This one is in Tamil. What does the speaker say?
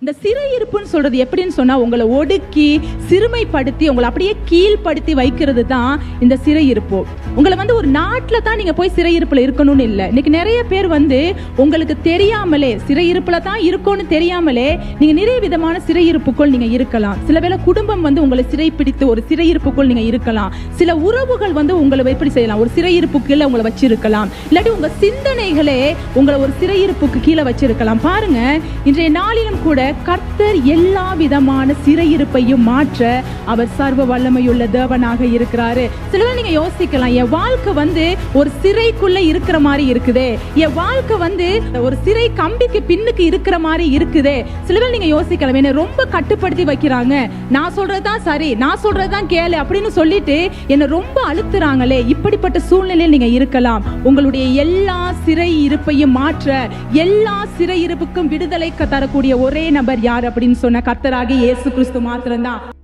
இந்த சிறையிருப்புன்னு சொல்றது எப்படின்னு சொன்னா, உங்களை ஒடுக்கி சிறுமைப்படுத்தி உங்களை அப்படியே கீழ்படுத்தி வைக்கிறது தான் இந்த சிறையிருப்பு. உங்களை ஒரு நாட்டில் தான் நீங்க போய் சிறையிருப்புல இருக்கணும்னு இல்லை. இன்னைக்கு நிறைய பேர் உங்களுக்கு தெரியாமலே சிறையிருப்புல தான் இருக்கணும்னு தெரியாமலே நீங்க நிறைய விதமான சிறையிருப்புக்குள் நீங்க இருக்கலாம். சில வேளை குடும்பம் உங்களை சிறைப்பிடித்து ஒரு சிறையிருப்புக்குள் நீங்க இருக்கலாம். சில உறவுகள் உங்களை எப்படி செய்யலாம், ஒரு சிறையிருப்புக்குள்ள உங்களை வச்சிருக்கலாம். இல்லாட்டி உங்க சிந்தனைகளே உங்களை ஒரு சிறையிருப்புக்கு கீழே வச்சிருக்கலாம். பாருங்க, இன்றைய நாளிலும் கூட கர்த்தர் எல்லா விதமான சிறையிருப்பையும் மாற்ற அவர் சர்வ வல்லமையுள்ள தேவனாக இருக்கிறாரு. சில நீங்க யோசிக்கலாம், என் வாழ்க்கை ஒரு சிறைக்குள்ள இருக்கிற மாதிரி இருக்குதே, என் வாழ்க்கை ஒரு சிறை கம்பிக்கு பின்னுக்கு இருக்கிற மாதிரி இருக்குதே. சில நீங்க யோசிக்கலாம், என்ன ரொம்ப கட்டுப்படுத்தி வைக்கிறாங்க, நான் சொல்றதுதான் சரி, நான் சொல்றதுதான் கேளு அப்படின்னு சொல்லிட்டு என்ன ரொம்ப அழுத்துறாங்களே. இப்படிப்பட்ட சூழ்நிலையில் நீங்க இருக்கலாம். உங்களுடைய எல்லா சிறை இருப்பையும் மாற்ற, எல்லா சிறை இருப்புக்கும் விடுதலை தரக்கூடிய ஒரே நபர் யார் அப்படின்னு சொன்ன கர்த்தராகிய இயேசு கிறிஸ்து மாத்திரம்தான்.